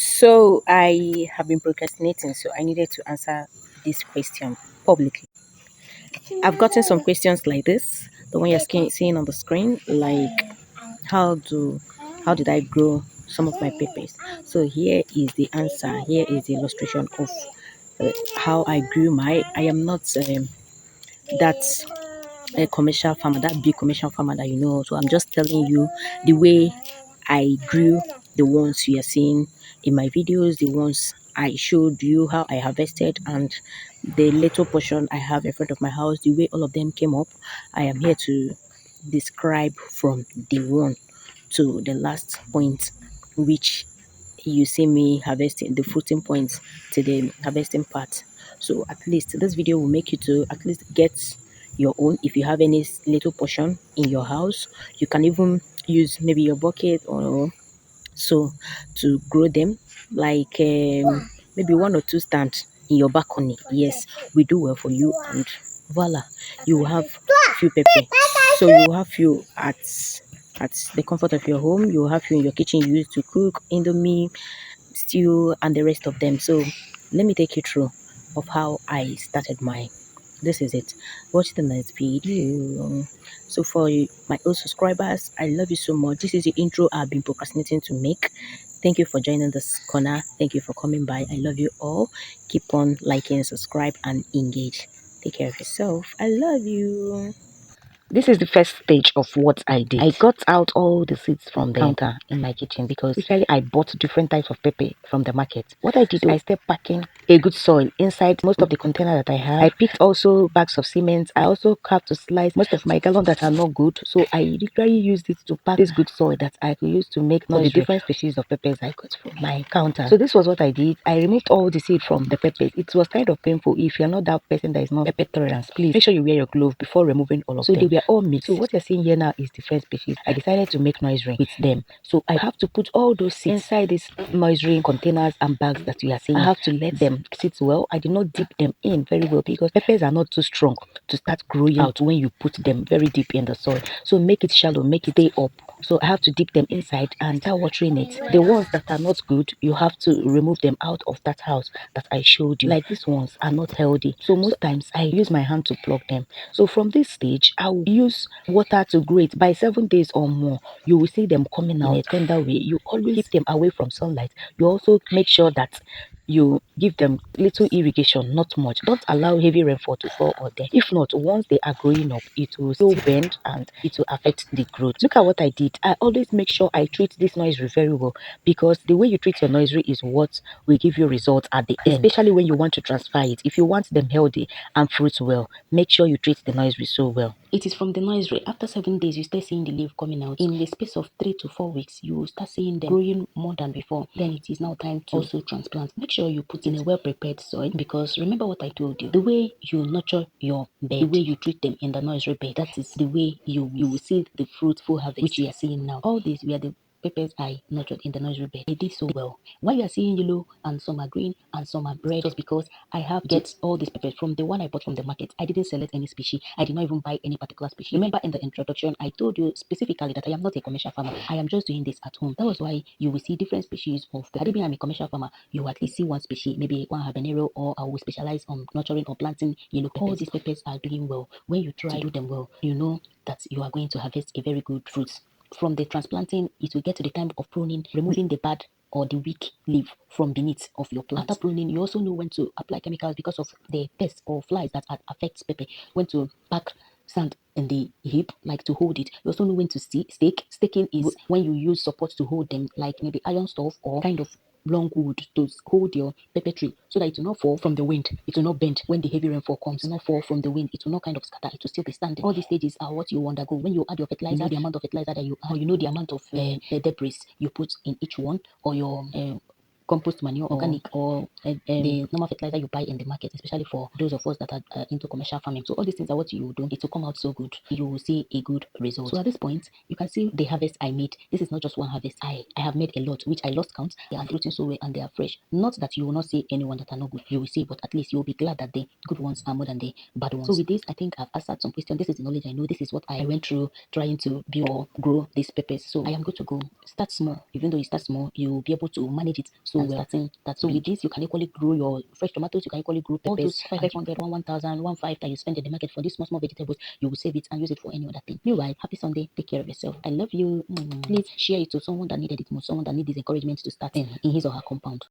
So I have been procrastinating, so I needed to answer this question publicly. I've gotten some questions like this, the one you're seeing on the screen, like how do how did I grow some of my peppers? So here is the answer. Here is the illustration of how I grew my. I am not that a commercial farmer, that big commercial farmer that you know. So I'm just telling you the way I grew the ones you are seeing in my videos, the ones I showed you how I harvested, and the little portion I have in front of my house, the way all of them came up. I am here to describe from the one to the last point, which you see me harvesting the fruiting points to the harvesting part. So at least this video will make you to at least get your own. If you have any little portion in your house, you can even use maybe your bucket or so to grow them, like maybe one or two stands in your balcony. Yes, we do well for you, and voila, you will have few pepper. So you will have few at the comfort of your home. You will have few in your kitchen you use to cook indomie, stew, and the rest of them. So let me take you through of how I started my. This is it. Watch the next video. So for my old subscribers, I love you so much. This is the intro I've been procrastinating to make. Thank you for joining this corner. Thank you for coming by. I love you all. Keep on liking, subscribe, and engage. Take care of yourself. I love you. This is the first stage of what I did. I got out all the seeds from the counter in my kitchen because usually I bought different types of pepper from the market. What I did, I started packing a good soil inside most of the container that I had. I picked also bags of cement. I also have to slice most of my gallons that are not good. So I literally used it to pack this good soil that I could use to make the different species of peppers I got from my counter. So this was what I did. I removed all the seed from the peppers. It was kind of painful. If you're not that person that is not pepper tolerance, please make sure you wear your glove before removing all of them. So they were all mixed. So what you're seeing here now is different species. I decided to make noise ring with them. So I have to put all those seeds inside these noise ring containers and bags that you are seeing. I have to let them sit well. I did not dip them in very well because peppers are not too strong to start growing out when you put them very deep in the soil. So make it shallow, make it stay up. So I have to dip them inside and start watering it. The ones that are not good, you have to remove them out of that house that I showed you. Like these ones are not healthy. So most times I use my hand to pluck them. So from this stage, I will use water to grow it. By 7 days or more, you will see them coming out in a tender way. You always keep them away from sunlight. You also make sure that you give them little irrigation, not much. Don't allow heavy rainfall to fall on them. If not, once they are growing up, it will still bend and it will affect the growth. Look at what I did. I always make sure I treat this nursery very well because the way you treat your nursery is what will give you results at the end, especially when you want to transfer it. If you want them healthy and fruit well, make sure you treat the nursery so well. It is from the nursery. After 7 days, you start seeing the leaf coming out. In the space of 3 to 4 weeks, you will start seeing them growing more than before. Then it is now time to also transplant. Make sure you put in a well-prepared soil because remember what I told you. The way you nurture your bed, the way you treat them in the nursery bed, that is the way you will see the fruitful harvest which you are seeing now. All these were the peppers I nurtured in the nursery bed. They did so well. Why you are seeing yellow and some are green and some are red, just because I have get all these peppers from the one I bought from the market. I didn't select any species. I did not even buy any particular species. Remember in the introduction, I told you specifically that I am not a commercial farmer. I am just doing this at home. That was why you will see different species of the. Had it been I'm a commercial farmer, you will at least see one species, maybe one habanero, or I will specialize on nurturing or planting yellow peppers. All these peppers are doing well. When you try to do them well, you know that you are going to harvest a very good fruit. From the transplanting, it will get to the time of pruning, removing the bad or the weak leaf from beneath of your plant. After pruning, you also know when to apply chemicals because of the pests or flies that affect pepper. When to pack sand in the heap, like to hold it. You also know when to stake. Staking is when you use support to hold them, like maybe iron stuff or kind of long wood to hold your pepper tree so that it will not fall from the wind. It will not bend when the heavy rainfall comes. It will not fall from the wind. It will not kind of scatter. It will still be standing. All these stages are what you undergo when you add your fertilizer. You know the amount of fertilizer that you add. You know the amount of debris you put in each one, or your compost manure, organic, or the normal fertilizer you buy in the market, especially for those of us that are into commercial farming. So all these things are what you do. It will come out so good. You will see a good result. So at this point, you can see the harvest I made. This is not just one harvest. I have made a lot, which I lost count. They are fruiting so well and they are fresh. Not that you will not see anyone that are not good. You will see, but at least you will be glad that the good ones are more than the bad ones. So with this, I think I've answered some questions. This is the knowledge I know. This is what I went through trying to build or grow these peppers. So I am good to go. Start small. Even though you start small, you'll be able to manage it so so well. So with this, you can equally grow your fresh tomatoes, you can equally grow peppers. All those 500, 1,000, 1,500 that you spend in the market for these small vegetables, you will save it and use it for any other thing. Meanwhile, happy Sunday. Take care of yourself. I love you. Please share it to someone that needed it most, someone that needs this encouragement to start in his or her compound.